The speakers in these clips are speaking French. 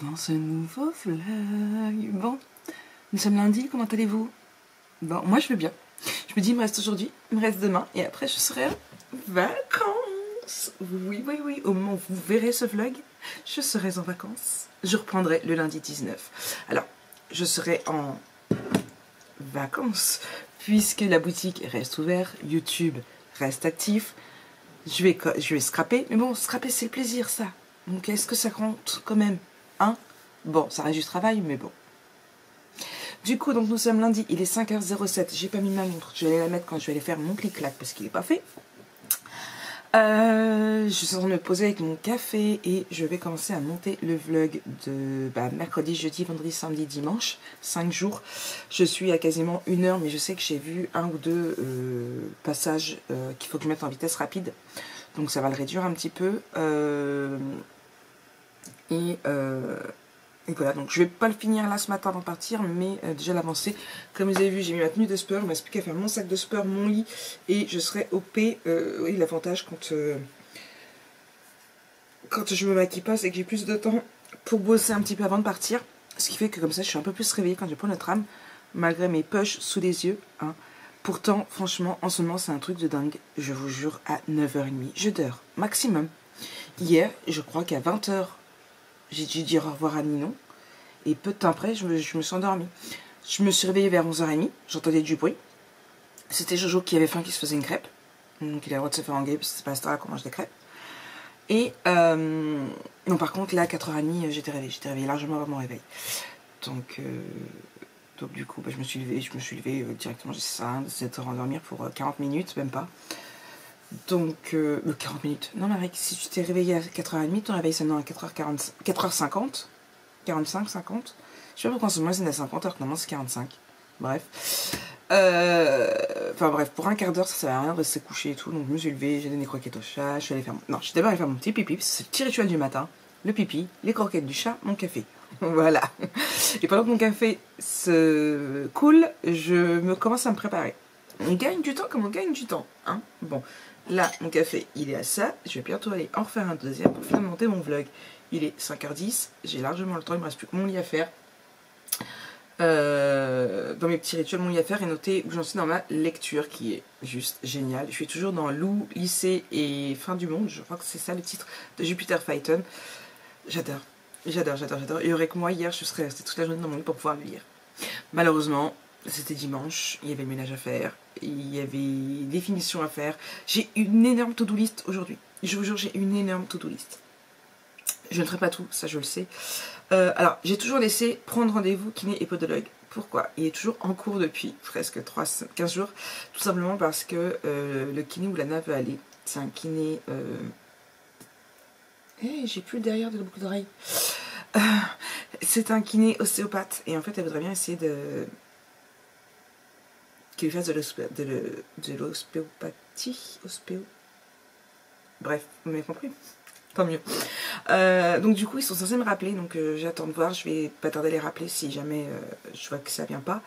dans ce nouveau vlog. Bon, nous sommes lundi, comment allez-vous? Bon, moi je vais bien. Je me dis, il me reste aujourd'hui, il me reste demain, et après je serai en vacances. Oui, oui, oui, au moment où vous verrez ce vlog, je serai en vacances. Je reprendrai le lundi 19. Alors, je serai en vacances, puisque la boutique reste ouverte, YouTube reste actif. Je vais scraper, mais bon, scraper c'est le plaisir ça. Donc est-ce que ça compte quand même, hein? Bon, ça reste du travail, mais bon. Du coup, donc nous sommes lundi, il est 5h07, j'ai pas mis ma montre, je vais aller la mettre quand je vais aller faire mon clic-clac parce qu'il n'est pas fait. Je suis en train de me poser avec mon café et je vais commencer à monter le vlog de mercredi, jeudi, vendredi, samedi, dimanche, 5 jours. Je suis à quasiment 1 heure, mais je sais que j'ai vu un ou deux passages qu'il faut que je mette en vitesse rapide. Donc ça va le réduire un petit peu. Et voilà, donc je vais pas le finir là ce matin avant de partir, mais déjà l'avancer. Comme vous avez vu, j'ai mis ma tenue de sport, il ne me reste plus qu'à faire mon sac de sport, mon lit, et je serai OP. Oui, l'avantage quand je me maquille pas, c'est que j'ai plus de temps pour bosser un petit peu avant de partir. Ce qui fait que comme ça, je suis un peu plus réveillée quand je prends le tram, malgré mes poches sous les yeux. Hein. Pourtant, franchement, en ce moment, c'est un truc de dingue. Je vous jure, à 9h30, je dors, maximum. Hier, je crois qu'à 20h, j'ai dû dire au revoir à Ninon. Et peu de temps après, je me suis endormie. Je me suis réveillée vers 11h30. J'entendais du bruit. C'était Jojo qui avait faim, qui se faisait une crêpe. Donc il a le droit de se faire engueuler parce que c'est pas à cette heure-là qu'on mange des crêpes. Et non, par contre, là, à 4h30, j'étais réveillée largement avant mon réveil. Donc du coup, je me suis levée directement. J'ai rien de s'être rendormir pour 40 minutes, même pas. Donc, 40 minutes. Non, Marie, si tu t'es réveillée à 4h30, ton réveil sonne à 4h40, 4h50. 45, 50. Je sais pas pourquoi en ce moment c'est à 50 alors que normalement c'est 45. Bref. Enfin bref, pour un quart d'heure ça sert à rien de rester couché et tout. Donc je me suis levée, j'ai donné des croquettes au chat, je suis allée faire non, j'étais d'abord allée faire mon petit pipi, c'est le petit rituel du matin. Le pipi, les croquettes du chat, mon café. Voilà. Et pendant que mon café se coule, je me commence à me préparer. On gagne du temps comme on gagne du temps. Hein, bon, là, mon café, il est à ça. Je vais bientôt aller en refaire un deuxième pour finir de monter mon vlog. Il est 5h10, j'ai largement le temps, il me reste plus que mon lit à faire. Dans mes petits rituels, mon lit à faire est noté où j'en suis dans ma lecture qui est juste géniale. Je suis toujours dans Loup, lycée et fin du monde, je crois que c'est ça le titre de Jupiter Phaeton. J'adore, j'adore, j'adore, j'adore. Il y aurait que moi hier, je serais restée toute la journée dans mon lit pour pouvoir le lire. Malheureusement, c'était dimanche, il y avait le ménage à faire, il y avait des finitions à faire. J'ai une énorme to-do list aujourd'hui. Je vous jure, j'ai une énorme to-do list. Je ne ferai pas tout, ça je le sais. Alors, j'ai toujours laissé prendre rendez-vous kiné et podologue. Pourquoi? Il est toujours en cours depuis presque 15 jours. Tout simplement parce que le kiné où Lana veut aller, c'est un kiné... j'ai plus le derrière de la boucle d'oreille. C'est un kiné ostéopathe. Et en fait, elle voudrait bien essayer de... qu'il lui fasse de l'ostéopathie. Bref, vous m'avez compris? Tant mieux. Donc du coup ils sont censés me rappeler, donc j'attends de voir, je vais pas tarder à les rappeler si jamais je vois que ça vient pas.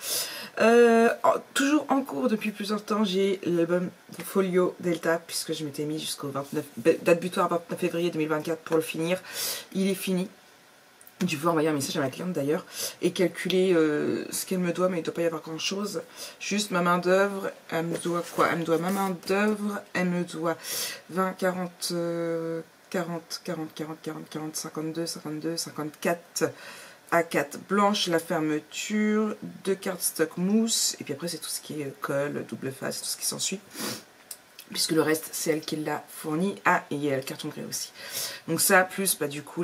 Toujours en cours depuis plusieurs temps, j'ai l'album Folio Delta, puisque je m'étais mis jusqu'au 29, date butoir 29 février 2024 pour le finir. Il est fini. Je vais envoyer un message à ma cliente d'ailleurs et calculer ce qu'elle me doit, mais il ne doit pas y avoir grand chose. Juste ma main d'œuvre, elle me doit quoi? Elle me doit ma main d'œuvre, elle me doit 20, 40, 40, 40, 40, 40, 40, 52, 52, 54 A4 blanches, la fermeture, 2 cartes stock mousse, et puis après c'est tout ce qui est colle, double face, tout ce qui s'ensuit. Puisque le reste, c'est elle qui l'a fourni. Ah, et il y a le carton gris aussi. Donc ça, plus du coup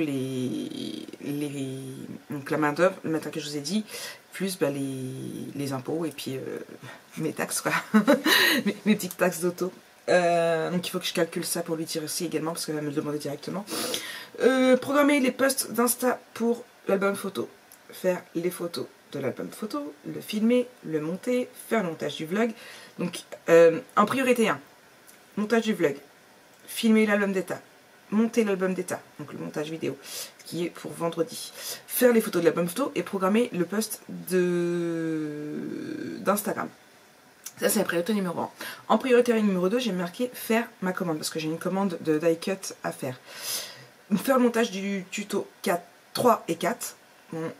donc la main d'œuvre, le matin que je vous ai dit, plus les impôts et puis mes taxes, quoi. mes petites taxes d'auto. Donc il faut que je calcule ça pour lui dire aussi également, parce qu'elle va me le demander directement. Programmer les posts d'Insta pour l'album photo. Faire les photos de l'album photo, le filmer, le monter, faire le montage du vlog. Donc en priorité 1. Montage du vlog, filmer l'album d'état, monter l'album d'état, donc le montage vidéo, qui est pour vendredi. Faire les photos de l'album photo et programmer le post d'Instagram. Ça, c'est la priorité numéro 1. En priorité numéro 2, j'ai marqué faire ma commande, parce que j'ai une commande de die cut à faire. Faire le montage du tuto 4 3 et 4. Bon,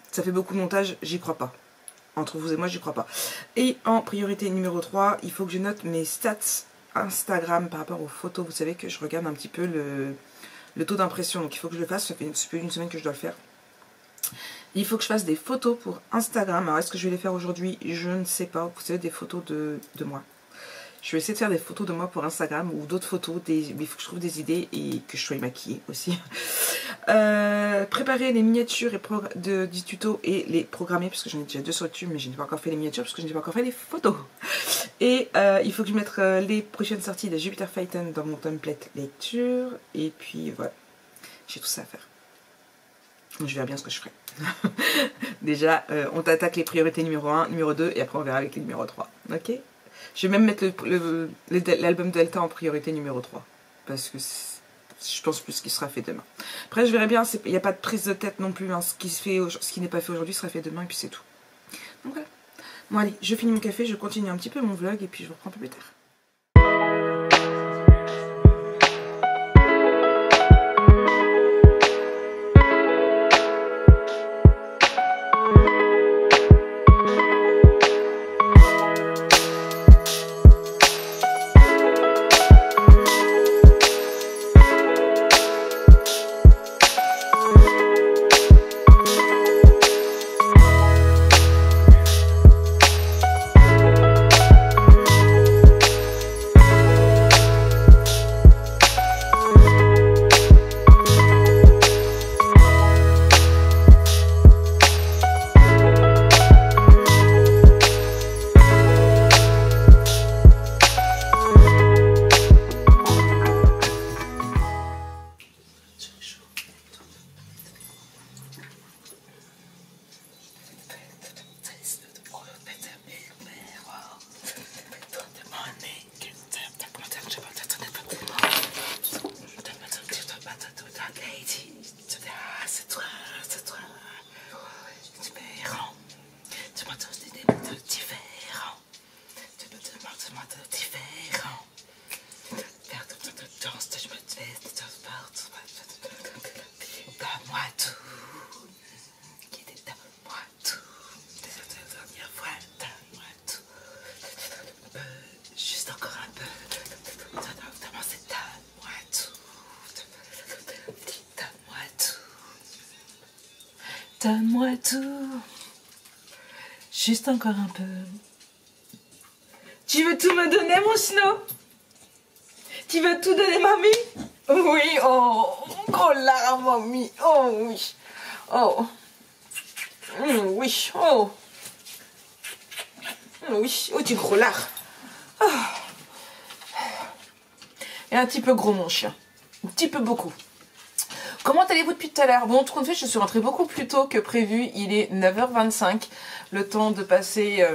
ça fait beaucoup de montage, j'y crois pas. Entre vous et moi, j'y crois pas. Et en priorité numéro 3, il faut que je note mes stats Instagram par rapport aux photos. Vous savez que je regarde un petit peu le taux d'impression. Donc il faut que je le fasse, ça fait plus d'une semaine que je dois le faire. Il faut que je fasse des photos pour Instagram. Alors est-ce que je vais les faire aujourd'hui? Je ne sais pas. Vous savez, des photos de moi. Je vais essayer de faire des photos de moi pour Instagram ou d'autres photos. Il faut que je trouve des idées et que je sois maquillée aussi. Préparer les miniatures du tuto et les programmer parce que j'en ai déjà 2 sur YouTube, mais je n'ai pas encore fait les miniatures parce que je n'ai pas encore fait les photos. Et il faut que je mette les prochaines sorties de Jupiter Phaeton dans mon template lecture. Et puis voilà, j'ai tout ça à faire. Donc, je verrai bien ce que je ferai. Déjà, on t'attaque les priorités numéro 1, numéro 2 et après on verra avec les numéro 3. Ok? Je vais même mettre l'album Delta en priorité numéro 3 parce que je pense plus qu'il sera fait demain. Après, je verrai bien, il n'y a pas de prise de tête non plus. Hein. Ce qui n'est pas fait aujourd'hui sera fait demain et puis c'est tout. Donc voilà. Bon allez, je finis mon café, je continue un petit peu mon vlog et puis je vous reprends un peu plus tard. Donne-moi tout, juste encore un peu. Tu veux tout me donner, mon Snow? Tu veux tout donner, mamie? Oui, oh, oh là, mamie, oh oui, oh, oui, oh, oui, oh, tu gros lard. Oh. Et un petit peu gros, mon chien, un petit peu beaucoup. Comment allez-vous depuis tout à l'heure? Bon, tout compte fait, je suis rentrée beaucoup plus tôt que prévu. Il est 9h25. Le temps de passer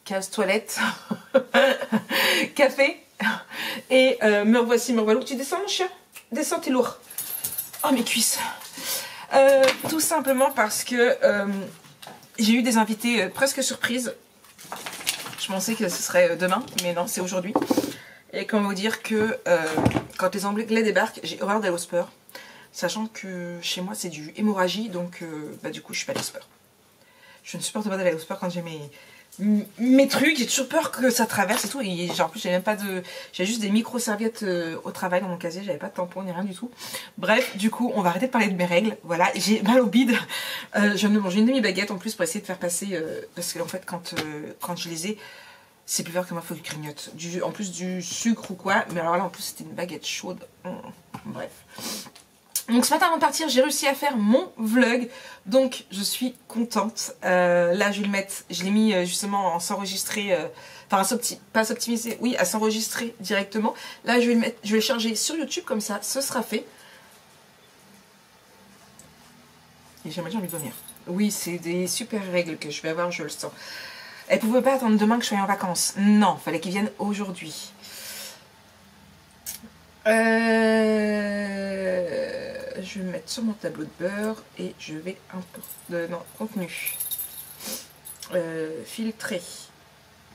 casse-toilette, café. Et me revoici, me revoilà. Tu descends, mon chien? Descends, t'es lourd. Oh, mes cuisses. Tout simplement parce que j'ai eu des invités presque surprises. Je pensais que ce serait demain, mais non, c'est aujourd'hui. Et comment vous dire que quand les Anglais débarquent, j'ai horreur d'aller au sport. Sachant que chez moi c'est du hémorragie, donc bah, du coup je suis pas allée au sport. Je ne supporte pas d'aller au sport quand j'ai mes trucs, j'ai toujours peur que ça traverse et tout. Et genre, en plus j'ai même pas de... J'ai juste des micro-serviettes au travail dans mon casier, j'avais pas de tampon ni rien du tout. Bref, du coup on va arrêter de parler de mes règles. Voilà, j'ai mal au bide. Je viens de manger une demi-baguette en plus pour essayer de faire passer... parce que en fait quand je les ai... C'est plus vert que moi, il faut que je grignote. En plus du sucre ou quoi. Mais alors là, en plus, c'était une baguette chaude. Bref. Donc ce matin, avant de partir, j'ai réussi à faire mon vlog. Donc, je suis contente. Là, je vais le mettre... Je l'ai mis justement en s'enregistrer... Enfin, pas s'optimiser. Oui, à s'enregistrer directement. Là, je vais le mettre... Je vais le charger sur YouTube. Comme ça, ce sera fait. Et j'aimerais bien lui donner. Oui, c'est des super règles que je vais avoir, je le sens. Elle pouvait pas attendre demain que je sois en vacances. Non, fallait qu'ils viennent aujourd'hui. Je vais me mettre sur mon tableau de bord et je vais un peu... non, contenu. Filtrer.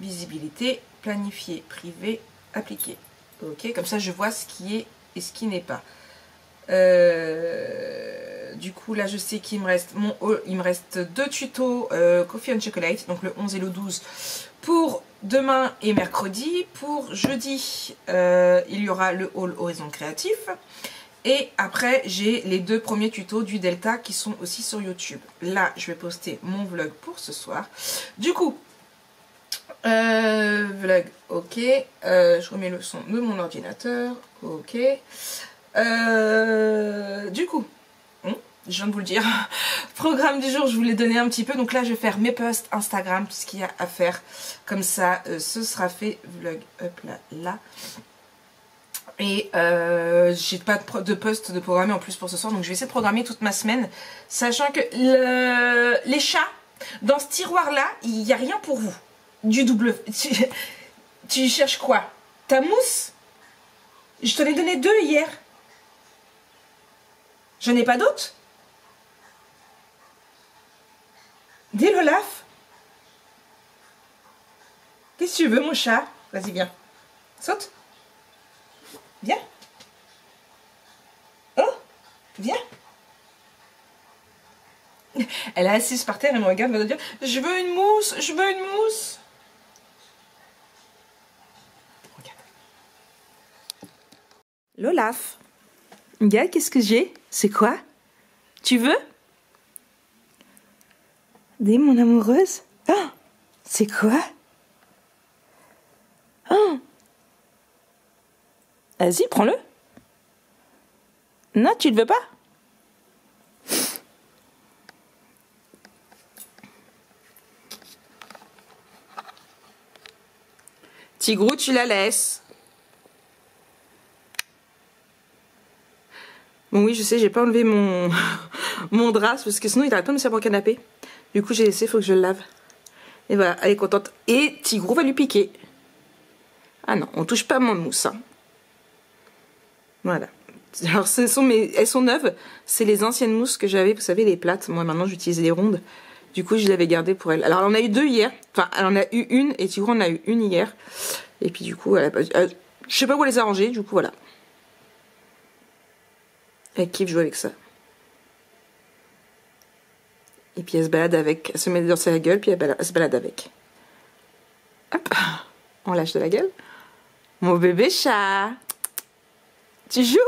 Visibilité. Planifier. Privé. Appliquer. Ok, comme ça je vois ce qui est et ce qui n'est pas. Du coup, là, je sais qu'il me reste il me reste 2 tutos Coffee and Chocolate, donc le 11 et le 12, pour demain et mercredi. Pour jeudi, il y aura le haul Horizon Créatif. Et après, j'ai les 2 premiers tutos du Delta qui sont aussi sur YouTube. Là, je vais poster mon vlog pour ce soir. Du coup, vlog, ok. Je remets le son de mon ordinateur, ok. Du coup, je viens de vous le dire, programme du jour, je vous l'ai donné un petit peu. Donc là, je vais faire mes posts Instagram, tout ce qu'il y a à faire. Comme ça, ce sera fait. Vlog, hop là, là. Et j'ai pas de post de programmer en plus pour ce soir. Donc je vais essayer de programmer toute ma semaine. Sachant que les chats, dans ce tiroir-là, il n'y a rien pour vous. Du double... Tu cherches quoi? Ta mousse? Je t'en ai donné 2 hier. J'en ai pas d'autres? Dis l'Olaf. Qu'est-ce que tu veux, mon chat? Vas-y, viens. Saute. Viens. Oh, viens. Elle est assise par terre et me regarde, elle va dire « Je veux une mousse, je veux une mousse !» Regarde. L'Olaf. Regarde, qu'est-ce que j'ai? C'est quoi? Tu veux? Dis, mon amoureuse. Oh, c'est quoi? Oh. Vas-y, prends-le. Non, tu le veux pas? Tigrou, tu la laisses. Bon oui, je sais, j'ai pas enlevé mon drap parce que sinon il arrête pas de me servir au canapé. Du coup, j'ai laissé, il faut que je le lave. Et voilà, elle est contente. Et Tigrou va lui piquer. Ah non, on touche pas à mon mousse. Hein. Voilà. Alors, elles sont neuves. C'est les anciennes mousses que j'avais, vous savez, les plates. Moi, maintenant, j'utilise les rondes. Du coup, je l'avais gardée pour elle. Alors, elle en a eu 2 hier. Enfin, elle en a eu une et Tigrou en a eu une hier. Et puis, du coup, je sais pas où les arranger. Du coup, voilà. Elle kiffe jouer avec ça. Et puis, elle se balade avec. Elle se met dans sa gueule, puis elle se balade avec. Hop. On lâche de la gueule. Mon bébé chat. Tu joues?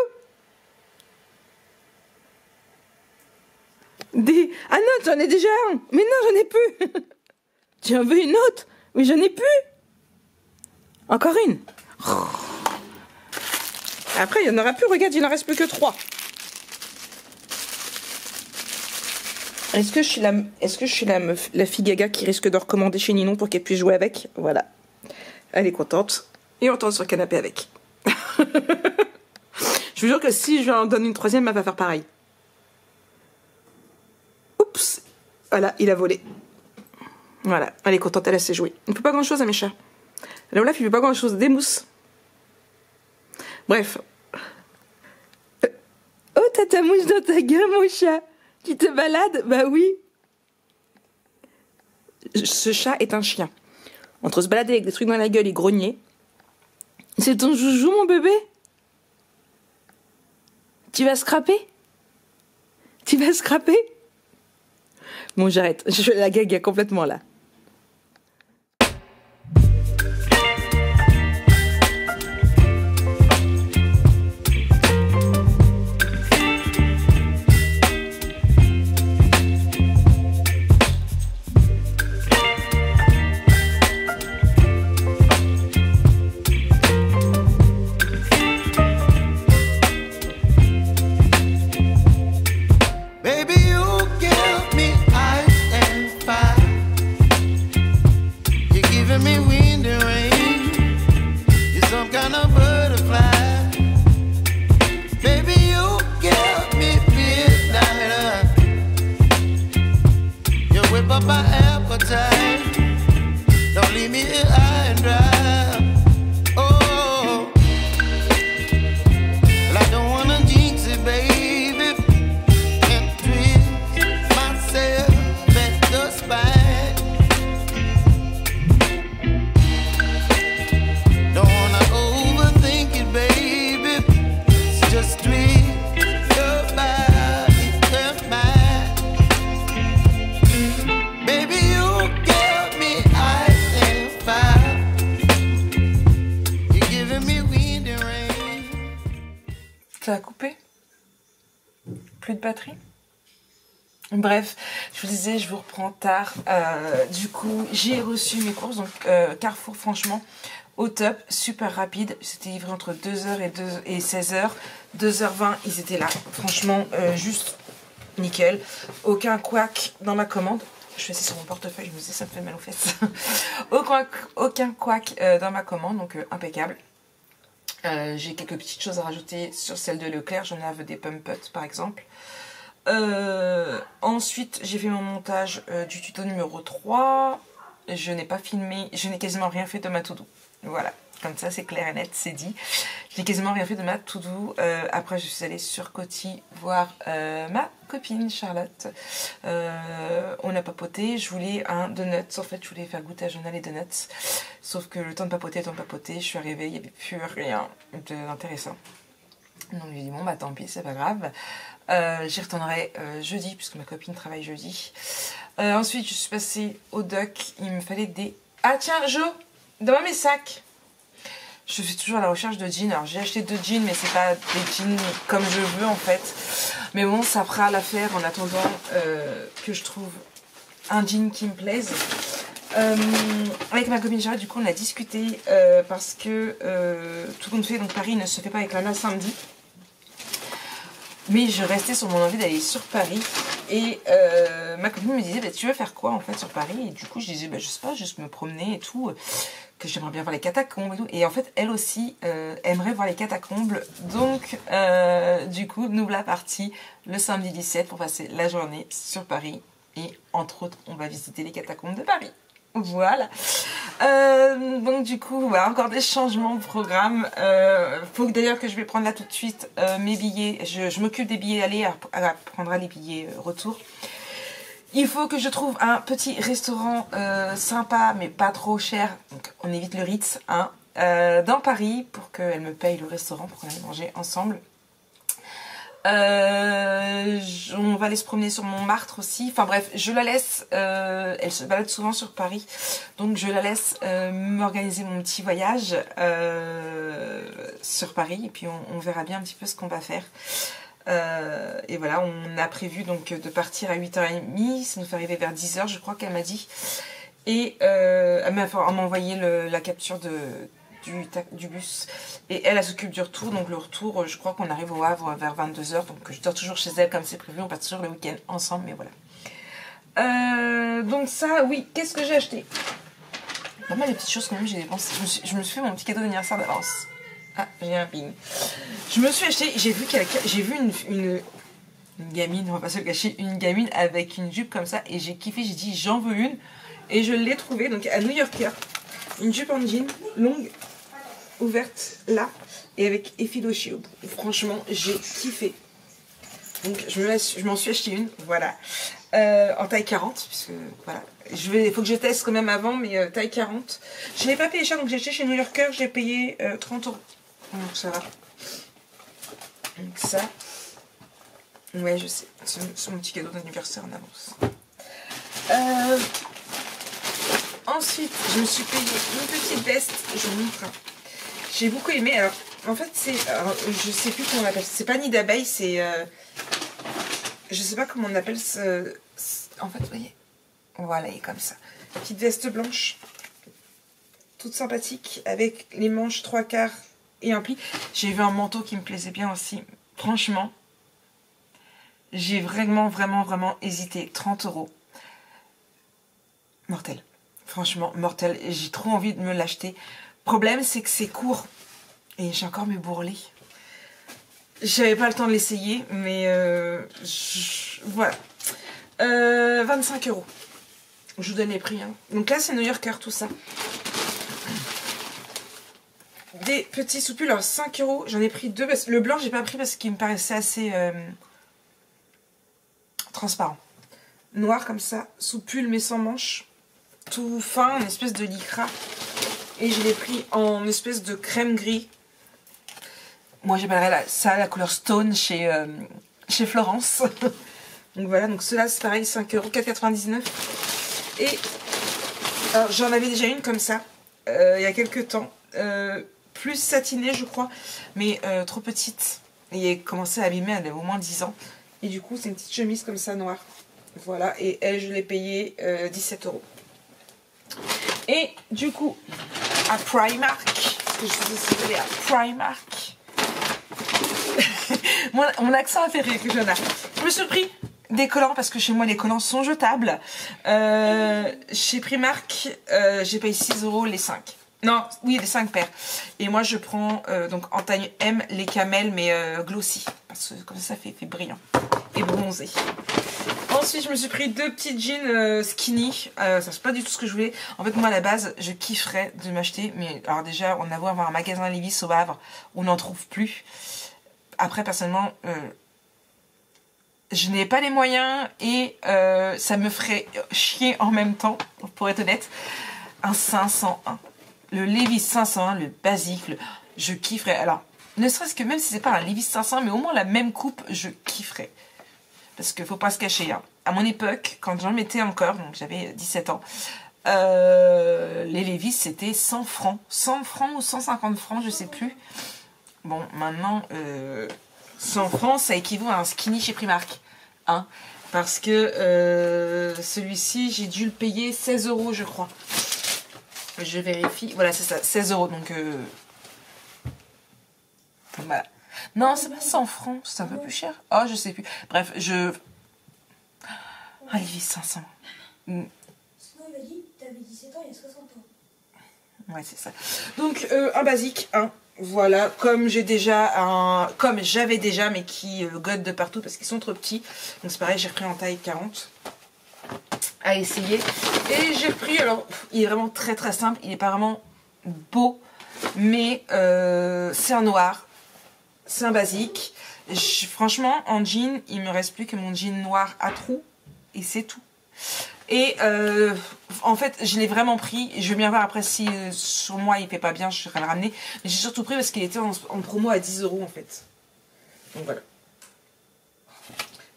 Ah non, j'en ai déjà un. Mais non, j'en ai plus. Tu en veux une autre? Mais j'en ai plus. Encore une. Après, il n'y en aura plus. Regarde, il n'en reste plus que 3. Est-ce que je suis la fille gaga qui risque de recommander chez Ninon pour qu'elle puisse jouer avec? Voilà. Elle est contente. Et on tourne sur le canapé avec. Je vous jure que si je lui en donne une 3e, elle va faire pareil. Oups. Voilà, il a volé. Voilà, elle est contente, elle a assez joué. Il ne fait pas grand chose à mes chats. Là, Olaf, il ne fait pas grand chose. Des mousses. Bref. Oh, t'as ta mouche dans ta gueule, mon chat. Tu te balades? Bah oui. Ce chat est un chien. Entre se balader avec des trucs dans la gueule et grogner. C'est ton joujou, mon bébé? Tu vas scraper? Tu vas scraper? Bon, j'arrête. Je fais la gaga complètement là. Ça a coupé? Plus de batterie? Bref, je vous disais, je vous reprends tard. Du coup, j'ai reçu mes courses. Donc, Carrefour, franchement, au top, super rapide. C'était livré entre 2h et 16h. 2h20, ils étaient là. Franchement, juste nickel. Aucun couac dans ma commande. Je fais ça sur mon portefeuille, je me disais, ça me fait mal aux fesses. aucun couac dans ma commande, donc impeccable. J'ai quelques petites choses à rajouter sur celle de Leclerc. J'en avais des pump-ups, par exemple. Ensuite, j'ai fait mon montage du tuto numéro 3. Je n'ai pas filmé, je n'ai quasiment rien fait de ma to-do. Voilà, comme ça c'est clair et net, c'est dit. Je n'ai quasiment rien fait de ma to-do. Après, je suis allée sur Coty voir ma copine Charlotte. On a papoté. Je voulais un donut. En fait, je voulais faire goûter à Jonah les donuts. Sauf que le temps de papoter, je suis arrivée, il n'y avait plus rien d'intéressant. Donc j'ai dit bon bah tant pis, c'est pas grave. J'y retournerai jeudi puisque ma copine travaille jeudi. Ensuite je suis passée au doc. Il me fallait des... Ah tiens Jo, dans mes sacs. Je suis toujours à la recherche de jeans. Alors j'ai acheté 2 jeans mais c'est pas des jeans comme je veux en fait. Mais bon ça fera l'affaire en attendant que je trouve un jean qui me plaise. Avec ma copine Charlotte, du coup on a discuté parce que tout compte fait, donc Paris ne se fait pas avec la samedi. Mais je restais sur mon envie d'aller sur Paris. Et ma copine me disait, bah, tu veux faire quoi en fait sur Paris? Et du coup je disais, bah, je sais pas, juste me promener et tout. Que j'aimerais bien voir les catacombes et tout. Et en fait elle aussi aimerait voir les catacombes. Donc du coup nous voilà partis le samedi 17 pour passer la journée sur Paris. Et entre autres on va visiter les catacombes de Paris. Voilà. Donc du coup, voilà, encore des changements de programme. Faut d'ailleurs que je vais prendre là tout de suite mes billets. Je m'occupe des billets aller, elle prendra les billets retour. Il faut que je trouve un petit restaurant sympa, mais pas trop cher. Donc on évite le Ritz, hein, dans Paris, pour qu'elle me paye le restaurant, pour qu'on aille manger ensemble. On va aller se promener sur Montmartre aussi. Enfin bref, je la laisse. Elle se balade souvent sur Paris. Donc je la laisse m'organiser mon petit voyage sur Paris. Et puis on verra bien un petit peu ce qu'on va faire. Et voilà, on a prévu donc de partir à 8h30. Ça nous fait arriver vers 10h, je crois qu'elle m'a dit. Et elle m'a envoyé la capture du bus. Et elle s'occupe du retour. Donc le retour, je crois qu'on arrive au Havre vers 22h. Donc je dors toujours chez elle comme c'est prévu. On passe toujours le week-end ensemble. Mais voilà. Donc ça, oui. Qu'est-ce que j'ai acheté? Pas mal de petites choses quand même, j'ai dépensé. Je me suis fait mon petit cadeau d'anniversaire d'avance. Ah, j'ai un ping. Je me suis acheté, j'ai vu une gamine, on va pas se le cacher, une gamine avec une jupe comme ça. Et j'ai kiffé, j'ai dit j'en veux une. Et je l'ai trouvée, donc à New Yorker. Une jupe en jean, longue, ouverte là, et avec effiloché au bout. Franchement, j'ai kiffé. Donc je m'en suis acheté une, voilà. En taille 40, puisque voilà. Il faut que je teste quand même avant, mais taille 40. Je n'ai pas payé cher, donc j'ai acheté chez New Yorker, j'ai payé 30 €. Donc ça va. Donc ça. Ouais, je sais. C'est mon petit cadeau d'anniversaire en avance. Ensuite, je me suis payé une petite veste. Je vous montre. J'ai beaucoup aimé. Alors, en fait, je sais plus comment on appelle. C'est pas nid d'abeille, c'est... je sais pas comment on appelle ce... En fait, vous voyez. Voilà, elle est comme ça. Petite veste blanche. Toute sympathique. Avec les manches 3/4 et un pli. J'ai vu un manteau qui me plaisait bien aussi. Franchement, j'ai vraiment hésité. 30 €. Mortel. Franchement, mortel. J'ai trop envie de me l'acheter. Problème, c'est que c'est court. Et j'ai encore mes bourrelets. J'avais pas le temps de l'essayer, mais voilà. 25 €. Je vous donne les prix. Hein. Donc là, c'est New Yorker, tout ça. Des petits soupules, alors 5 €. J'en ai pris 2. Le blanc, j'ai pas pris parce qu'il me paraissait assez transparent. Noir comme ça, soupule mais sans manches. Tout fin, une espèce de lycra. Et je l'ai pris en espèce de crème gris. Moi j'appellerais ça la couleur stone chez Florence. Donc voilà, donc cela c'est pareil, 5 €, 4,99 €. Et alors j'en avais déjà une comme ça, il y a quelques temps. Plus satinée je crois, mais trop petite. et commencé à abîmer, elle a au moins 10 ans. Et du coup, c'est une petite chemise comme ça, noire. Voilà, et elle, je l'ai payée 17 €. Et du coup, à Primark, parce que je suis allée à Primark. Mon accent a fait rire que j'en ai. Je me suis pris des collants parce que chez moi les collants sont jetables. Chez Primark, j'ai payé 6 € les 5. Non, oui, les 5 paires. Et moi je prends donc en taille M les camels mais glossy. Parce que comme ça fait brillant et bronzé. Ensuite je me suis pris 2 petits jeans skinny. Ça c'est pas du tout ce que je voulais. En fait moi à la base je kifferais de m'acheter. Mais alors déjà on a beau avoir un magasin Levi's au Havre, on n'en trouve plus. Après personnellement je n'ai pas les moyens et ça me ferait chier en même temps, pour être honnête. Un 501. Le Levi's 501, le basique, je kifferais. Alors, ne serait-ce que même si c'est pas un Levi's 500, mais au moins la même coupe, je kifferais. Parce qu'il faut pas se cacher. Hein. À mon époque, quand j'en mettais encore, donc j'avais 17 ans, les Levi's c'était 100 francs. 100 francs ou 150 francs, je sais plus. Bon, maintenant, 100 francs, ça équivaut à un skinny chez Primark. Hein, parce que celui-ci, j'ai dû le payer 16 € je crois. Je vérifie. Voilà, c'est ça, 16 €. Donc, voilà. Non, c'est pas 100 francs, c'est un peu plus cher. Oh, je sais plus. Bref, Ah, Levi's 500. Sinon, il m'a dit, t'avais 17 ans, il y a 60 ans. Ouais, c'est ça. Donc, un basique, hein. Voilà, comme j'avais déjà, mais qui godent de partout parce qu'ils sont trop petits. Donc c'est pareil, j'ai repris en taille 40 à essayer. Et j'ai repris, alors, il est vraiment très très simple, il est pas vraiment beau, mais c'est un noir, c'est un basique. Franchement, en jean, il me reste plus que mon jean noir à trous, et c'est tout. Et en fait je l'ai vraiment pris. Je vais bien voir après si sur moi il fait pas bien, je vais le ramener. Mais j'ai surtout pris parce qu'il était en promo à 10 € en fait. Donc voilà.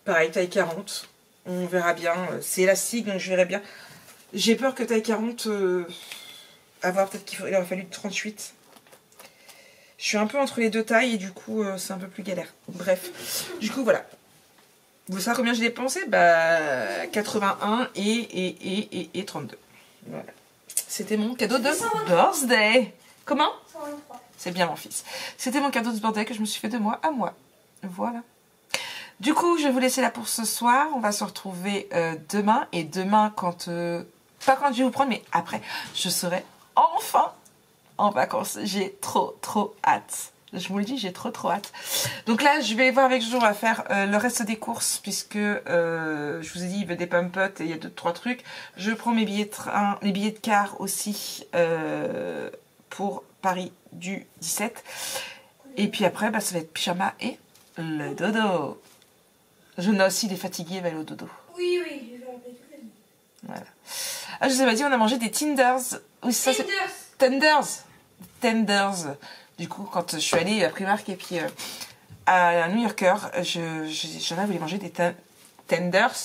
Pareil, taille 40. On verra bien. C'est élastique donc je verrai bien. J'ai peur que taille 40 avoir peut-être qu'il aurait fallu 38. Je suis un peu entre les deux tailles et du coup c'est un peu plus galère. Bref. Du coup voilà. Vous savez combien j'ai dépensé? Bah 81 et 32. Voilà. C'était mon cadeau de birthday. Comment? 123. C'est bien mon fils. C'était mon cadeau de birthday que je me suis fait de moi à moi. Voilà. Du coup, je vais vous laisser là pour ce soir. On va se retrouver demain. Et demain, quand... pas quand je vais vous prendre, mais après, je serai enfin en vacances. J'ai trop hâte. Je vous le dis, j'ai trop hâte. Donc là, je vais voir avec Jo, on va faire le reste des courses, puisque je vous ai dit, il veut des pumpotes et il y a 2-3 trucs. Je prends mes billets de train, les billets de car aussi pour Paris du 17. Et puis après, bah, ça va être pyjama et le dodo. Jona aussi, il est fatigué, il va aller au dodo. Oui, je vais l'appeler toute la nuit. Voilà. Ah, je vous avais dit, on a mangé des tenders. Oui, ça c'est... Tenders. Du coup, quand je suis allée à Primark et puis à New Yorker, Jona voulait manger des tenders.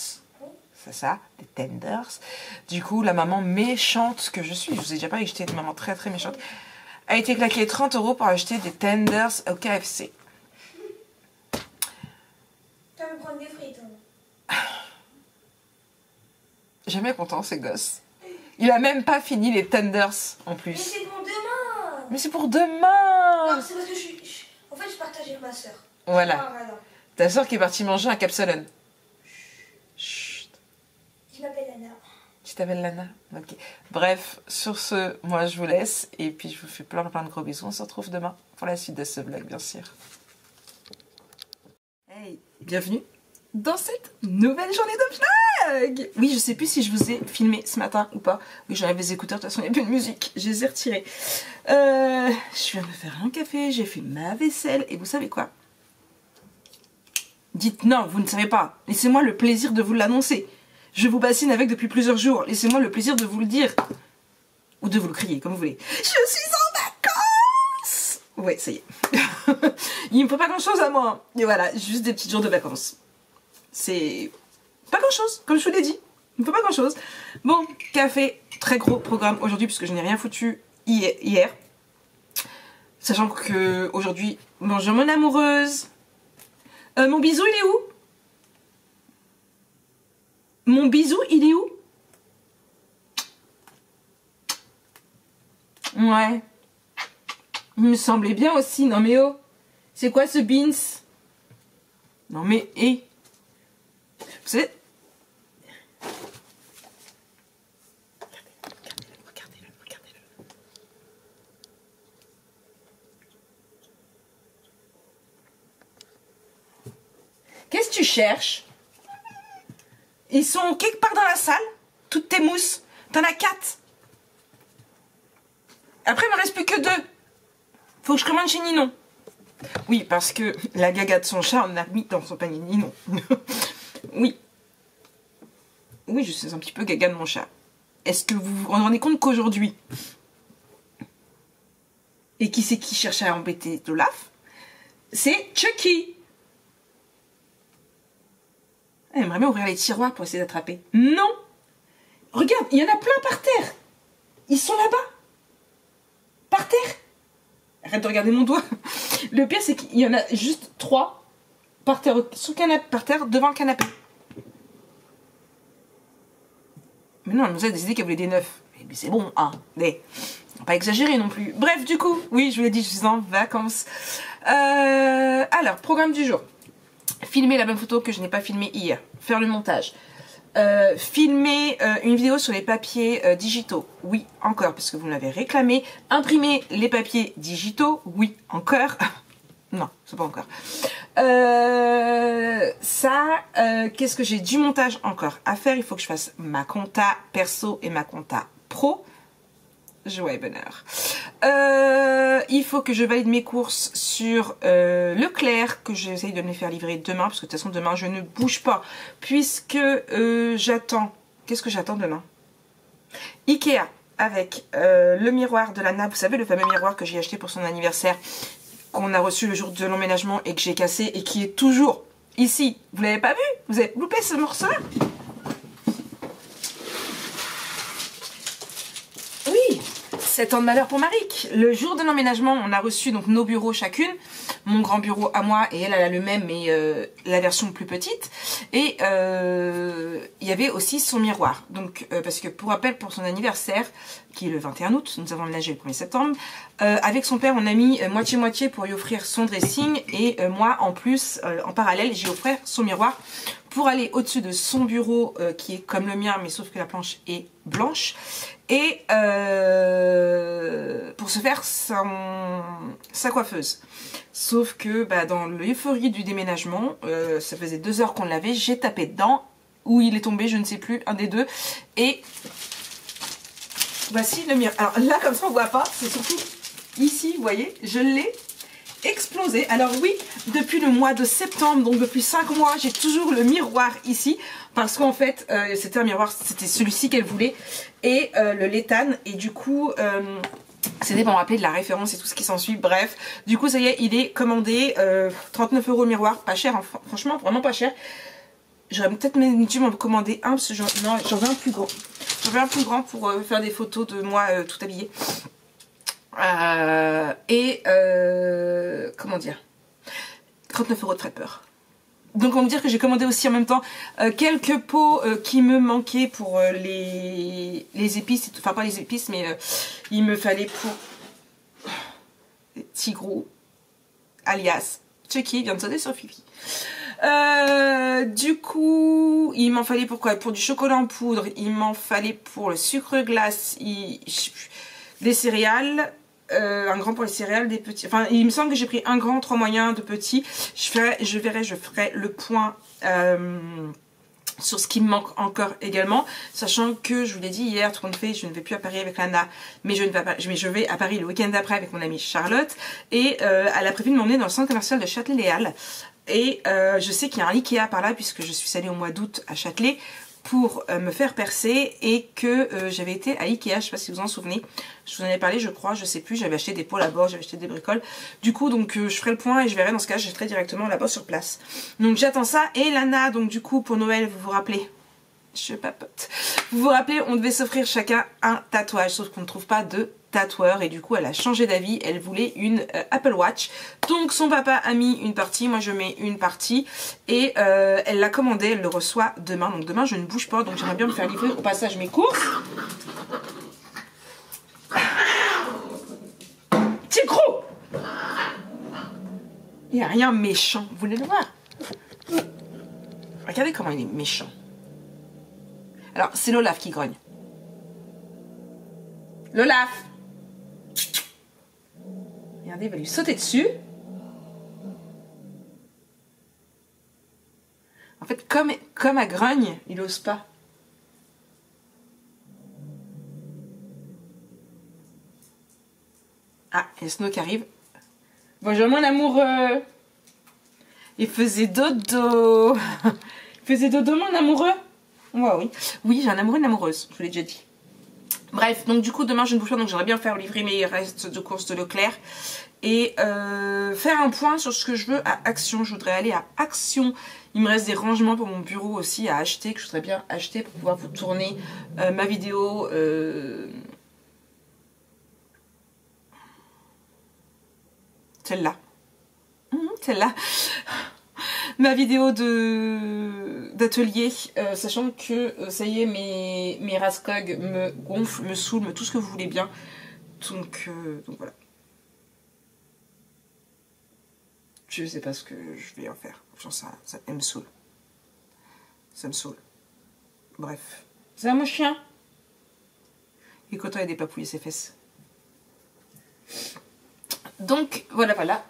C'est ça, des tenders. Du coup, la maman méchante que je suis, je vous ai déjà parlé que j'étais une maman très méchante, a été claquée 30 € pour acheter des tenders au KFC. Tu vas me prendre des frites. Hein. Jamais content, ces gosses. Il a même pas fini les tenders en plus. Mais c'est pour demain. Mais c'est pour demain. Non, c'est parce que en fait, je partage avec ma soeur. Voilà. Ta soeur qui est partie manger un capsalon. Chut. Je m'appelle Anna. Tu t'appelles Lana? Ok. Bref, sur ce, moi je vous laisse. Et puis je vous fais plein de gros bisous. On se retrouve demain pour la suite de ce vlog, bien sûr. Hey, bienvenue dans cette nouvelle journée de vlog. Oui, je sais plus si je vous ai filmé ce matin ou pas. Oui, j'enlève les écouteurs, de toute façon il n'y a plus de musique. Je les ai retirés. Je viens de me faire un café, j'ai fait ma vaisselle. Et vous savez quoi? Dites non, vous ne savez pas. Laissez-moi le plaisir de vous l'annoncer. Je vous bassine avec depuis plusieurs jours. Laissez-moi le plaisir de vous le dire. Ou de vous le crier, comme vous voulez. Je suis en vacances. Ouais, ça y est. Il me faut pas grand-chose à moi. Et voilà, juste des petits jours de vacances. C'est pas grand-chose, comme je vous l'ai dit. Il me faut pas grand-chose. Bon, café, très gros programme aujourd'hui, puisque je n'ai rien foutu hier. Sachant que aujourd'hui, bonjour mon amoureuse. Mon bisou, il est où? Mon bisou, il est où? Ouais. Il me semblait bien aussi. Non mais oh. C'est quoi ce beans? Non mais, hé. Vous savez... Regardez-le. Qu'est-ce que tu cherches? Ils sont quelque part dans la salle. Toutes tes mousses. T'en as 4. Après, il me reste plus que 2. Faut que je commande chez Ninon. Oui, parce que la gaga de son chat, on l'a mis dans son panier Ninon. Oui. Oui, je suis un petit peu gaga de mon chat. Est-ce que vous vous rendez compte qu'aujourd'hui... Et qui c'est qui cherche à embêter Olaf? C'est Chucky. Elle aimerait bien ouvrir les tiroirs pour essayer d'attraper. Non. Regarde, il y en a plein par terre. Ils sont là-bas. Par terre. Arrête de regarder mon doigt. Le pire, c'est qu'il y en a juste 3 par terre, sous le canapé, par terre, devant le canapé. Mais non, elle nous a décidé qu'elle voulait des 9. Mais c'est bon, hein. Mais pas exagérer non plus. Bref, du coup, oui, je vous l'ai dit, je suis en vacances. Alors, programme du jour. Filmer la même photo que je n'ai pas filmée hier. Faire le montage. Filmer une vidéo sur les papiers digitaux. Oui, encore, parce que vous l'avez réclamé. Imprimer les papiers digitaux. Oui, encore. Non, c'est pas encore. Qu'est-ce que j'ai du montage encore à faire? Il faut que je fasse ma compta perso et ma compta pro. Joie et bonheur. Il faut que je valide mes courses sur Leclerc, que j'essaye de me les faire livrer demain, parce que de toute façon demain je ne bouge pas, puisque j'attends... Qu'est-ce que j'attends demain? Ikea, avec le miroir de Lana, vous savez, le fameux miroir que j'ai acheté pour son anniversaire, qu'on a reçu le jour de l'emménagement et que j'ai cassé, et qui est toujours ici. Vous l'avez pas vu? Vous avez loupé ce morceau-là? Oui, 7 ans de malheur pour Maric. Le jour de l'emménagement, on a reçu donc nos bureaux chacune. Mon grand bureau à moi et elle a le même, mais la version plus petite. Et il y avait aussi son miroir. Donc, parce que pour rappel, pour son anniversaire, qui est le 21 août, nous avons emménagé le 1er septembre, avec son père, on a mis moitié-moitié pour lui offrir son dressing. Et moi, en plus, en parallèle, j'ai offert son miroir pour aller au-dessus de son bureau, qui est comme le mien, mais sauf que la planche est blanche. Et pour se faire sa coiffeuse. Sauf que bah, dans l'euphorie du déménagement, ça faisait 2 heures qu'on l'avait, j'ai tapé dedans, où il est tombé, je ne sais plus, un des deux. Et voici le miroir. Alors là, comme ça, on voit pas, c'est surtout ici, vous voyez, je l'ai explosé. Alors oui, depuis le mois de septembre, donc depuis 5 mois, j'ai toujours le miroir ici, parce qu'en fait, c'était un miroir, c'était celui-ci qu'elle voulait, et le léthane, et du coup... c'était pour me rappeler de la référence et tout ce qui s'ensuit. Bref, du coup ça y est, il est commandé, 39 € le miroir, pas cher, hein, franchement vraiment pas cher. J'aurais peut-être même dû m'en commander un, parce que j'en veux un plus grand. J'en veux un plus grand pour faire des photos de moi tout habillée. Comment dire, 39 € de très peur. Donc on va dire que j'ai commandé aussi en même temps quelques pots qui me manquaient pour les épices, enfin pas les épices, mais il me fallait pour Tigrou, alias Chucky, vient de sauter sur Fifi. Du coup, il m'en fallait pour quoi? Pour du chocolat en poudre, il m'en fallait pour le sucre glace, des céréales. Un grand pour les céréales, des petits. Enfin, il me semble que j'ai pris un grand, 3 moyens, 2 petits. Je ferai le point sur ce qui me manque encore également. Sachant que, je vous l'ai dit hier, tout compte fait, je ne vais plus à Paris avec Lana, mais je vais à Paris le week-end d'après avec mon amie Charlotte. Et elle a prévu de m'emmener dans le centre commercial de Châtelet-Les-Halles. Et je sais qu'il y a un Ikea par là, puisque je suis allée au mois d'août à Châtelet pour me faire percer, et que j'avais été à Ikea, je sais pas si vous en souvenez, je vous en ai parlé je crois, je sais plus, j'avais acheté des pots là-bas, j'avais acheté des bricoles, du coup donc je ferai le point et je verrai, dans ce cas j'achèterai directement là-bas sur place. Donc j'attends ça. Et Lana, donc du coup pour Noël, vous vous rappelez, je papote. Vous vous rappelez, on devait s'offrir chacun un tatouage, sauf qu'on ne trouve pas de tatoueur et du coup elle a changé d'avis, elle voulait une Apple Watch. Donc son papa a mis une partie, moi je mets une partie et elle l'a commandé, elle le reçoit demain. Donc demain je ne bouge pas, donc j'aimerais bien me faire livrer au passage mes courses. Petit gros! Il n'y a rien méchant, vous voulez le voir? Regardez comment il est méchant. Alors, c'est l'Olaf qui grogne. L'Olaf! Regardez, il va lui sauter dessus. En fait, comme elle grogne, il n'ose pas. Ah, il y a Snow qui arrive. Bonjour mon amoureux. Il faisait dodo. Il faisait dodo mon amoureux. Ouais, oui. Oui, j'ai un amoureux et une amoureuse, je vous l'ai déjà dit. Bref, donc du coup demain je ne bouge pas, donc j'aimerais bien faire livrer mes restes de courses de Leclerc. Et faire un point sur ce que je veux à Action. Je voudrais aller à Action. Il me reste des rangements pour mon bureau aussi à acheter, que je voudrais bien acheter pour pouvoir vous tourner ma vidéo. Celle-là. Celle-là. Ma vidéo d'atelier, sachant que ça y est, mes Rascog me gonflent, me saoulent, me tout ce que vous voulez bien. Donc voilà. Je sais pas ce que je vais en faire. Genre ça me saoule. Ça me saoule. Bref. C'est à mon chien. Et quand il y a des papouilles ses fesses. Donc voilà.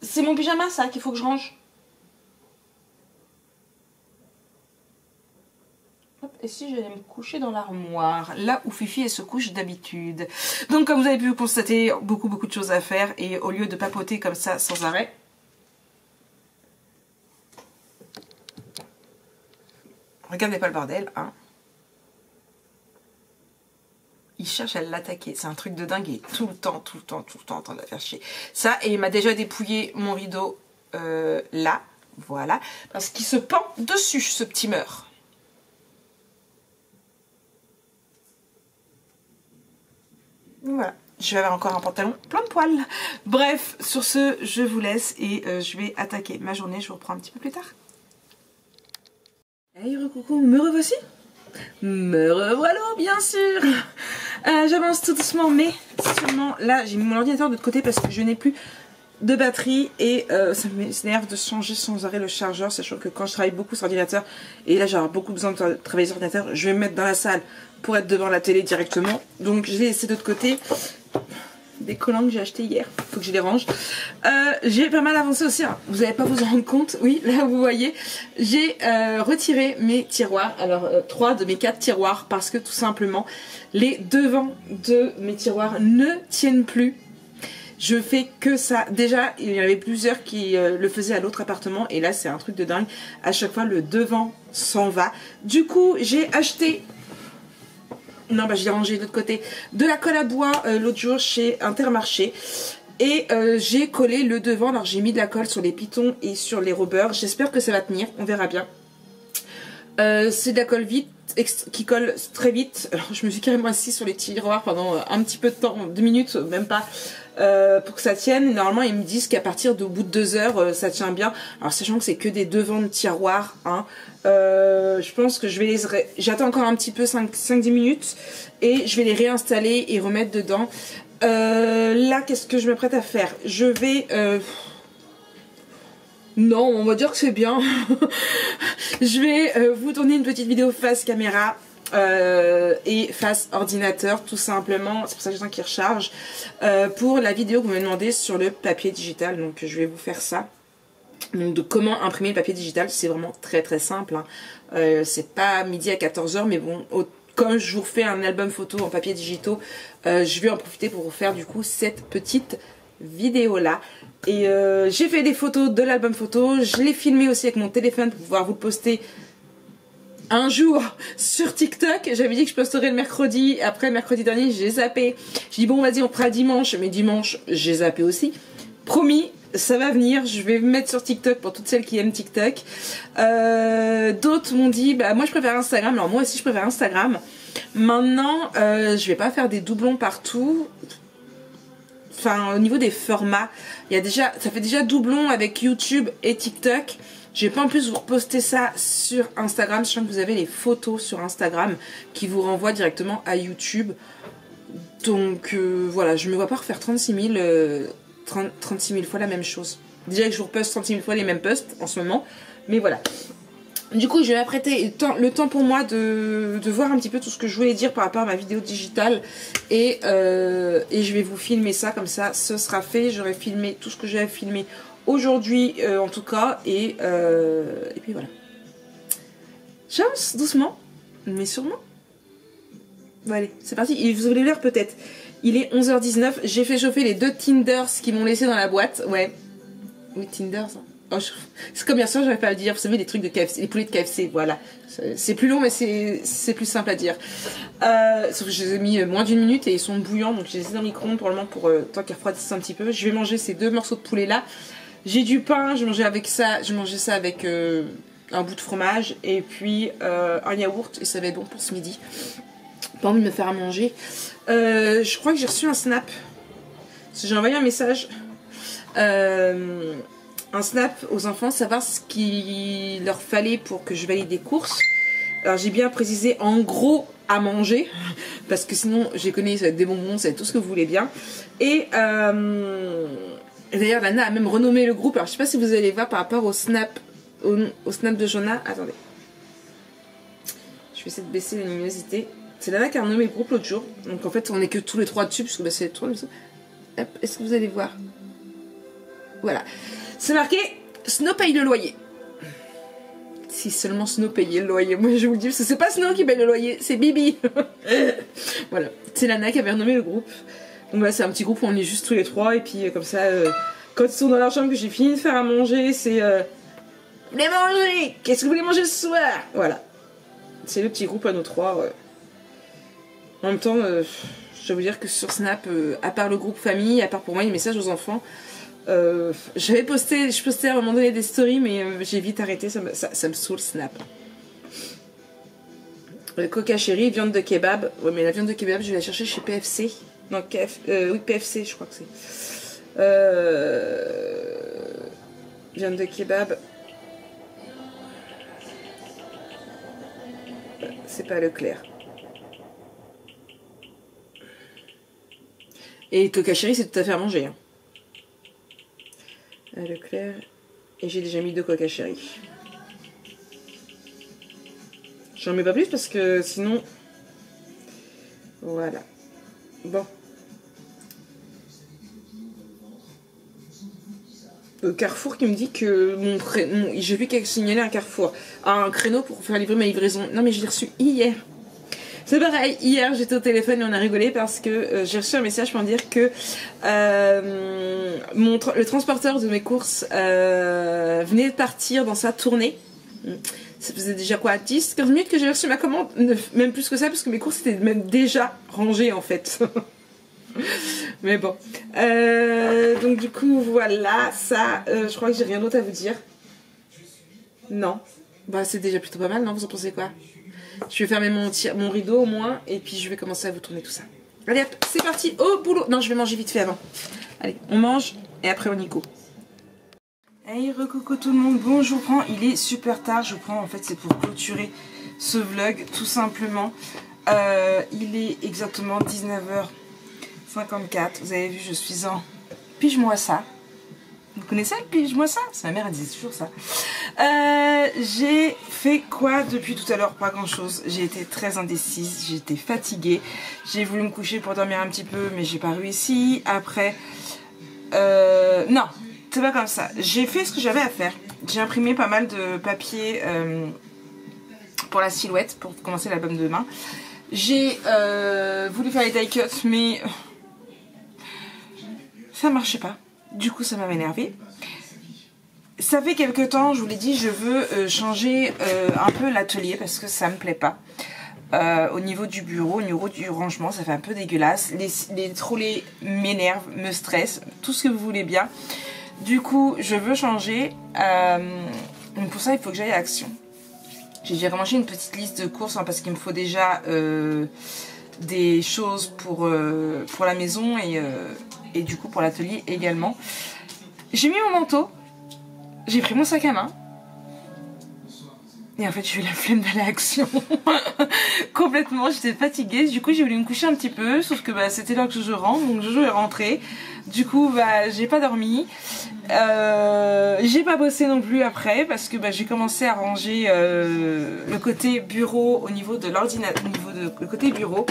C'est mon pyjama ça qu'il faut que je range. Et si j'allais me coucher dans l'armoire, là où Fifi elle se couche d'habitude. Donc comme vous avez pu constater, beaucoup de choses à faire. Et au lieu de papoter comme ça sans arrêt, regardez pas le bordel, hein. Il cherche à l'attaquer, c'est un truc de dingue, il est tout le temps en train de la faire chier. Ça, et il m'a déjà dépouillé mon rideau là, voilà, parce qu'il se pend dessus, ce petit meur. Voilà, je vais avoir encore un pantalon plein de poils. Bref, sur ce, je vous laisse et je vais attaquer ma journée, je vous reprends un petit peu plus tard. Hey, coucou, me revoici? Me revoilà, bien sûr. J'avance tout doucement, mais seulement là, j'ai mis mon ordinateur de l'autre côté parce que je n'ai plus de batterie et ça m'énerve de changer sans arrêt le chargeur, sachant que quand je travaille beaucoup sur ordinateur, et là j'aurai beaucoup besoin de travailler sur ordinateur, je vais me mettre dans la salle pour être devant la télé directement. Donc je l'ai laissé de l'autre côté. Des collants que j'ai achetés hier, faut que je les range. J'ai pas mal avancé aussi, hein. Vous n'allez pas vous en rendre compte, oui, là vous voyez, j'ai retiré mes tiroirs, alors 3 de mes 4 tiroirs, parce que tout simplement, les devants de mes tiroirs ne tiennent plus. Je fais que ça. Déjà, il y en avait plusieurs qui le faisaient à l'autre appartement, et là c'est un truc de dingue, à chaque fois le devant s'en va. Du coup, j'ai acheté... Non, bah j'ai rangé de l'autre côté. De la colle à bois l'autre jour chez Intermarché. Et j'ai collé le devant. Alors j'ai mis de la colle sur les pitons et sur les rubbers. J'espère que ça va tenir. On verra bien. C'est de la colle vite, qui colle très vite. Alors, je me suis carrément assise sur les tiroirs pendant un petit peu de temps, 2 minutes, même pas, pour que ça tienne. Normalement, ils me disent qu'à partir d'au bout de 2 heures, ça tient bien. Alors, sachant que c'est que des devants de tiroirs, hein, je pense que je vais les... J'attends encore un petit peu, 5-10 minutes, et je vais les réinstaller et remettre dedans. Là, qu'est-ce que je m'apprête à faire? Je vais... Non, on va dire que c'est bien. Je vais vous tourner une petite vidéo face caméra et face ordinateur, tout simplement. C'est pour ça que j'attends qu'il recharge. Pour la vidéo que vous m'avez demandé sur le papier digital. Donc je vais vous faire ça. Donc de comment imprimer le papier digital, c'est vraiment très simple, hein. C'est pas midi à 14 h, mais bon, comme je vous refais un album photo en papier digitaux, je vais en profiter pour vous faire du coup cette petite vidéo là. Et j'ai fait des photos de l'album photo, je l'ai filmé aussi avec mon téléphone pour pouvoir vous le poster un jour sur TikTok. J'avais dit que je posterais le mercredi, après le mercredi dernier j'ai zappé. J'ai dit bon vas-y on fera dimanche, mais dimanche j'ai zappé aussi. Promis, ça va venir, je vais me mettre sur TikTok pour toutes celles qui aiment TikTok. D'autres m'ont dit, bah moi je préfère Instagram, alors moi aussi je préfère Instagram. Maintenant, je vais pas faire des doublons partout. Enfin, au niveau des formats, ça fait déjà doublon avec YouTube et TikTok. Je vais pas en plus vous reposter ça sur Instagram, sachant que vous avez les photos sur Instagram qui vous renvoient directement à YouTube. Donc voilà, je me vois pas refaire 36 000 fois la même chose. Déjà que je vous reposte 36 000 fois les mêmes posts en ce moment, mais voilà. Du coup, je vais m'apprêter le temps pour moi de voir un petit peu tout ce que je voulais dire par rapport à ma vidéo digitale. Et je vais vous filmer ça, comme ça, ce sera fait. J'aurai filmé tout ce que j'ai filmé aujourd'hui, en tout cas. Et puis voilà. J'avance doucement, mais sûrement. Bon, allez, c'est parti. Et vous avez l'heure peut-être. Il est 11h19. J'ai fait chauffer les 2 Tinders qui m'ont laissé dans la boîte. Ouais. Oui, Tinders. Oh, c'est comme bien sûr, j'arrive pas à le dire. Vous savez, les trucs de KFC, les poulets de KFC, voilà. C'est plus long, mais c'est plus simple à dire. Sauf que je les ai mis moins d'1 minute et ils sont bouillants, donc je les ai dans le micro-ondes pour le moment, pour tant qu'ils refroidissent un petit peu. Je vais manger ces 2 morceaux de poulet là. J'ai du pain, je mangeais avec ça. Je mangeais ça avec un bout de fromage et puis un yaourt, et ça va être bon pour ce midi. Pas envie de me faire à manger. Je crois que j'ai reçu un snap. J'ai envoyé un message. Un snap aux enfants, savoir ce qu'il leur fallait pour que je valide des courses. Alors j'ai bien précisé en gros à manger, parce que sinon j'ai connais, ça va être des bonbons, ça va être tout ce que vous voulez bien. Et d'ailleurs Lana a même renommé le groupe. Alors je sais pas si vous allez voir par rapport au snap, au snap de Jonah. Attendez, je vais essayer de baisser la luminosité. C'est Lana qui a renommé le groupe l'autre jour. Donc en fait on est que tous les 3 dessus, puisque bah, c'est les 3. Hop, est-ce que vous allez voir? Voilà. C'est marqué Snow paye le loyer. Si seulement Snow payait le loyer. Moi je vous le dis, parce que c'est pas Snow qui paye le loyer, c'est Bibi. Voilà. C'est Lana qui avait renommé le groupe. Donc là c'est un petit groupe où on est juste tous les 3. Et puis comme ça, quand ils sont dans leur chambre, que j'ai fini de faire à manger, c'est vous voulez manger? Qu'est-ce que vous voulez manger ce soir? Voilà. C'est le petit groupe à nos 3. En même temps, je dois vous dire que sur Snap, à part le groupe famille, à part pour moi les messages aux enfants, je postais à un moment donné des stories, mais j'ai vite arrêté, ça me saoule Snap. Coca chéri, viande de kebab. Ouais, mais la viande de kebab, je vais la chercher chez PFC. Non, oui, PFC, je crois que c'est. Viande de kebab. C'est pas Leclerc. Et Coca chéri, c'est tout à fait à manger. Hein. Leclerc. Et j'ai déjà mis 2 Coca chéri. J'en mets pas plus parce que sinon... Voilà. Bon. Carrefour qui me dit que j'ai vu qu'elle signalait un Carrefour. Un créneau pour faire livrer ma livraison. Non mais je l'ai reçu hier. C'est pareil, hier j'étais au téléphone et on a rigolé parce que j'ai reçu un message pour me dire que le transporteur de mes courses venait de partir dans sa tournée. Ça faisait déjà quoi, 10-15 minutes que j'ai reçu ma commande, même plus que ça parce que mes courses étaient même déjà rangées en fait. Mais bon. Donc du coup voilà, ça, je crois que j'ai rien d'autre à vous dire. Non. Bah c'est déjà plutôt pas mal, non? Vous en pensez quoi? Je vais fermer mon rideau au moins et puis je vais commencer à vous tourner tout ça. Allez hop, c'est parti, au boulot. Non, je vais manger vite fait avant. Allez, on mange et après on y go. Hey, recoucou tout le monde, bon je vous prends, il est super tard, je vous prends en fait c'est pour clôturer ce vlog tout simplement. Il est exactement 19h54, vous avez vu je suis en pige-moi ça. Vous connaissez le pige-moi ça? Ma mère elle disait toujours ça. J'ai fait quoi depuis tout à l'heure? Pas grand chose. J'ai été très indécise, j'étais fatiguée. J'ai voulu me coucher pour dormir un petit peu mais j'ai pas réussi. Après, non, c'est pas comme ça. J'ai fait ce que j'avais à faire. J'ai imprimé pas mal de papier pour la silhouette pour commencer l'album de demain. J'ai voulu faire les die cuts mais ça marchait pas. Du coup ça m'a énervé. Ça fait quelques temps, je vous l'ai dit, je veux changer un peu l'atelier parce que ça me plaît pas. Au niveau du bureau, au niveau du rangement, ça fait un peu dégueulasse. Les trolley m'énervent, me stressent, tout ce que vous voulez bien. Du coup, je veux changer. Donc pour ça, il faut que j'aille à Action. J'ai déjà rangé une petite liste de courses hein, parce qu'il me faut déjà des choses pour la maison et du coup pour l'atelier également. J'ai mis mon manteau, j'ai pris mon sac à main et en fait j'ai eu la flemme d'aller à Action. Complètement, j'étais fatiguée, du coup j'ai voulu me coucher un petit peu, sauf que bah, c'était là que je rentre, donc Jojo est rentré. Du coup bah, j'ai pas dormi, j'ai pas bossé non plus après parce que bah, j'ai commencé à ranger le côté bureau au niveau de l'ordinateur, au niveau de le côté bureau.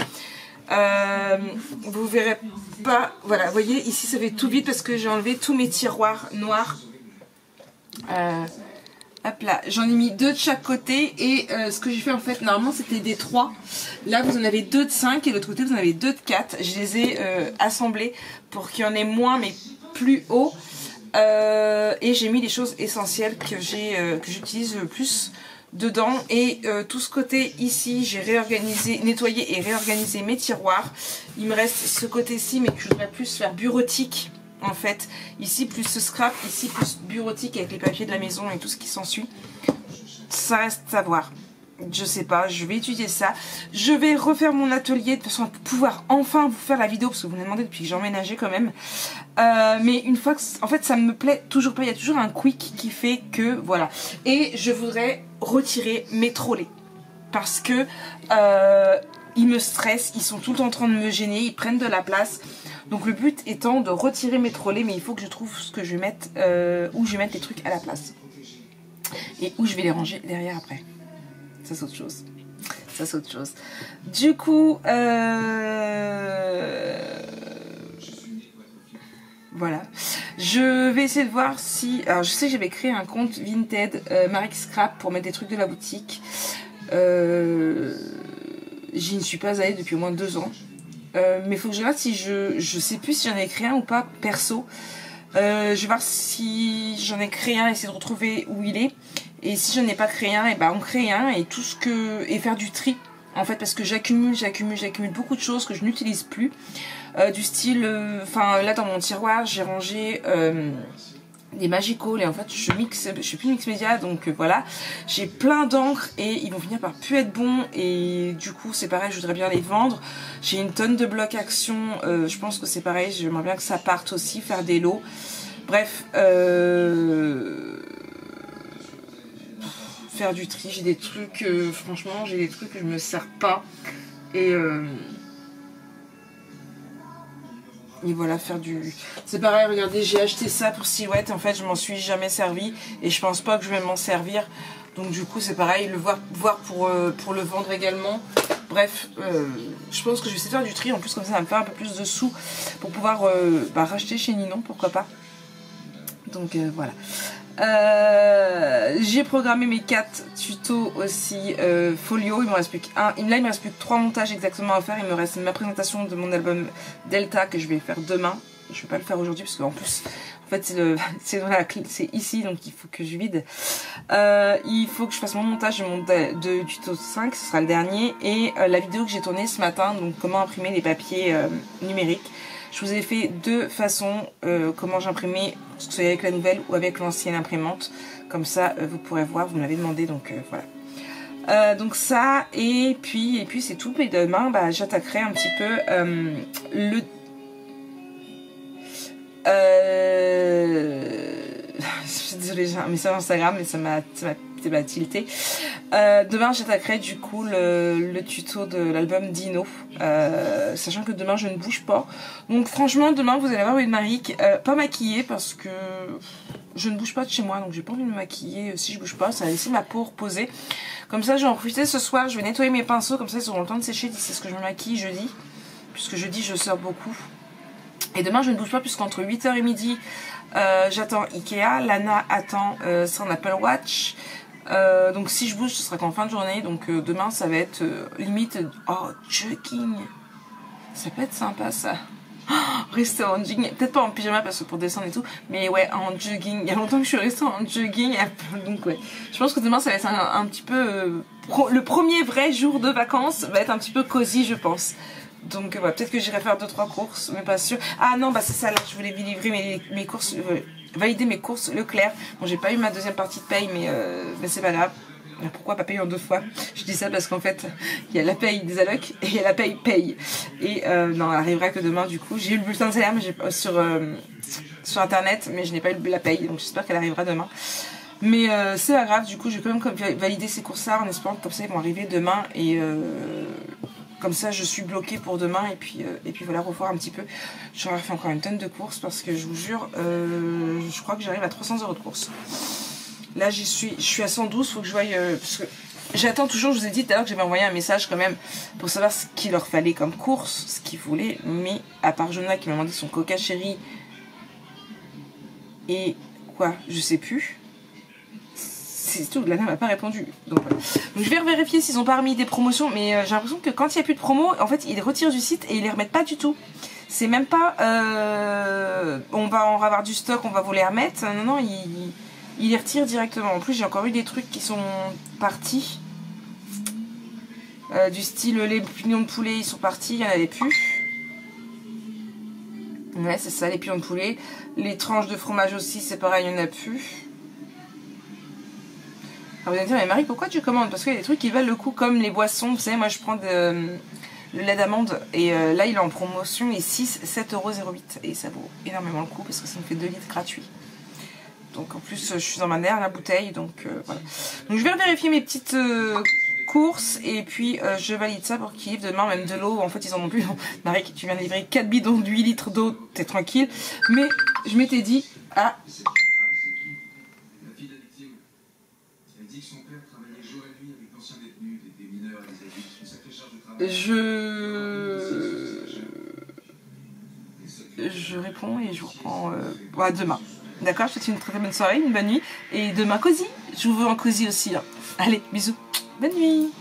Vous verrez pas, voilà, vous voyez ici ça fait tout vide parce que j'ai enlevé tous mes tiroirs noirs. Hop là, j'en ai mis 2 de chaque côté et ce que j'ai fait en fait, normalement c'était des 3. Là vous en avez 2 de 5 et de l'autre côté vous en avez 2 de 4. Je les ai assemblés pour qu'il y en ait moins mais plus haut. Et j'ai mis les choses essentielles que j'utilise le plus dedans. Et tout ce côté ici, j'ai réorganisé, nettoyé et réorganisé mes tiroirs. Il me reste ce côté-ci mais que je voudrais plus faire bureautique. En fait, ici plus ce scrap, ici plus bureautique avec les papiers de la maison et tout ce qui s'ensuit. Ça reste à voir. Je sais pas, je vais étudier ça. Je vais refaire mon atelier de façon à pouvoir enfin vous faire la vidéo parce que vous m'avez demandé depuis que j'ai emménagé quand même. Mais une fois que, en fait, ça me plaît toujours pas. Il y a toujours un quick qui fait que voilà. Et je voudrais retirer mes trolley parce que ils me stressent, ils sont tout le temps en train de me gêner, ils prennent de la place. Donc le but étant de retirer mes trolley, mais il faut que je trouve ce que je vais mettre, où je vais mettre les trucs à la place. Et où je vais les ranger derrière après. Ça c'est autre chose. Ça c'est autre chose. Du coup, voilà. Je vais essayer de voir si... Alors je sais que j'avais créé un compte Vinted Marie Scrap pour mettre des trucs de la boutique. J'y ne suis pas allée depuis au moins 2 ans. Mais il faut que je regarde si je sais plus si j'en ai créé un ou pas perso. Je vais voir si j'en ai créé un, essayer de retrouver où il est. Et si j'en ai pas créé un, et ben on crée un et tout ce que et faire du tri en fait parce que j'accumule beaucoup de choses que je n'utilise plus. Du style, enfin là dans mon tiroir j'ai rangé des Magical et en fait je suis plus mix média donc voilà, j'ai plein d'encre et ils vont finir par plus être bons et du coup c'est pareil, je voudrais bien les vendre. J'ai une tonne de blocs Action, je pense que c'est pareil, j'aimerais bien que ça parte aussi, faire des lots. Bref, faire du tri, j'ai des trucs, franchement j'ai des trucs que je me sers pas et voilà, faire du... C'est pareil, regardez, j'ai acheté ça pour Silhouette, en fait je m'en suis jamais servi et je pense pas que je vais m'en servir. Donc du coup c'est pareil, le voir pour le vendre également. Bref, je pense que je vais essayer de faire du tri, en plus comme ça va me faire un peu plus de sous pour pouvoir racheter chez Ninon, pourquoi pas. Donc voilà. J'ai programmé mes 4 tutos aussi folio, il me reste plus qu'un. Là il me reste plus que 3 montages exactement à faire. Il me reste ma présentation de mon album Delta que je vais faire demain. Je vais pas le faire aujourd'hui parce qu'en plus en fait c'est ici donc il faut que je vide. Il faut que je fasse mon montage de tuto 5, ce sera le dernier, et la vidéo que j'ai tournée ce matin, donc comment imprimer les papiers numériques. Je vous ai fait 2 façons comment j'imprimais, que ce soit avec la nouvelle ou avec l'ancienne imprimante. Comme ça, vous pourrez voir, vous me l'avez demandé, donc voilà. Donc ça, et puis c'est tout. Et demain, j'attaquerai un petit peu désolée, j'ai un message Instagram, mais ça m'a tilté. Demain j'attaquerai du coup le tuto de l'album Dino, sachant que demain je ne bouge pas, donc franchement demain vous allez voir une Marie pas maquillée parce que je ne bouge pas de chez moi, donc j'ai pas envie de me maquiller. Si je bouge pas, ça va laisser ma peau reposer. Comme ça je vais en profiter ce soir, je vais nettoyer mes pinceaux, comme ça ils auront le temps de sécher d'ici ce que je me maquille jeudi, puisque jeudi je sors beaucoup. Et demain je ne bouge pas puisqu'entre 8h et midi j'attends Ikea, Lana attend son Apple Watch. Donc si je bouge ce sera qu'en fin de journée. Donc demain ça va être limite jogging. Ça peut être sympa ça. Rester en jogging, peut-être pas en pyjama parce que pour descendre et tout, mais ouais en jogging. Il y a longtemps que je suis restée en jogging, donc ouais. Je pense que demain ça va être un petit peu le premier vrai jour de vacances va être un petit peu cosy je pense. Donc ouais, peut-être que j'irai faire 2-3 courses, mais pas sûr. Ah non, c'est ça là, je voulais livrer mes courses validé mes courses Leclerc. Bon, j'ai pas eu ma deuxième partie de paye, mais c'est pas grave. Pourquoi pas payer en 2 fois? Je dis ça parce qu'en fait, il y a la paye des allocs et il y a la paye. Et non, elle arrivera que demain du coup. J'ai eu le bulletin de salaire mais sur internet, mais je n'ai pas eu la paye, donc j'espère qu'elle arrivera demain. Mais c'est pas grave, du coup, j'ai quand même validé ces courses-là en espérant que comme ça ils vont arriver demain et comme ça je suis bloquée pour demain et puis voilà, revoir un petit peu. J'aurais fait encore une tonne de courses parce que je vous jure, je crois que j'arrive à 300 € de courses. Là je suis à 112, faut que je voie parce que j'attends toujours, je vous ai dit tout à l'heure que j'avais envoyé un message quand même pour savoir ce qu'il leur fallait comme course, ce qu'ils voulaient, mais à part Jonah qui m'a demandé son Coca Chéri et quoi, je sais plus. C'est tout, Lana m'a pas répondu. Donc, voilà. Donc je vais vérifier s'ils ont pas remis des promotions, mais j'ai l'impression que quand il n'y a plus de promo, en fait ils les retirent du site et ils les remettent pas du tout. C'est même pas on va avoir du stock, on va vous les remettre. Non, ils les retirent directement. En plus j'ai encore eu des trucs qui sont partis. Du style les pignons de poulet, ils sont partis, il n'y en avait plus. Ouais, c'est ça, les pignons de poulet. Les tranches de fromage aussi, c'est pareil, il n'y en a plus. Alors vous allez me dire, mais Marie, pourquoi tu commandes? Parce qu'il y a des trucs qui valent le coup, comme les boissons. Vous savez, moi je prends le lait d'amande et là il est en promotion et 7,08 €. Et ça vaut énormément le coup parce que ça me fait 2 litres gratuits. Donc en plus, je suis dans ma dernière bouteille, donc voilà. Donc je vais vérifier mes petites courses et puis je valide ça pour qu'ils livrent demain même de l'eau. En fait, ils en ont plus. Marie, tu viens de livrer 4 bidons de 8 litres d'eau, t'es tranquille. Mais je m'étais dit, je réponds et je vous reprends demain. D'accord, je te souhaite une très bonne soirée, une bonne nuit. Et demain, cosy. Je vous veux en cosy aussi. Hein. Allez, bisous. Bonne nuit.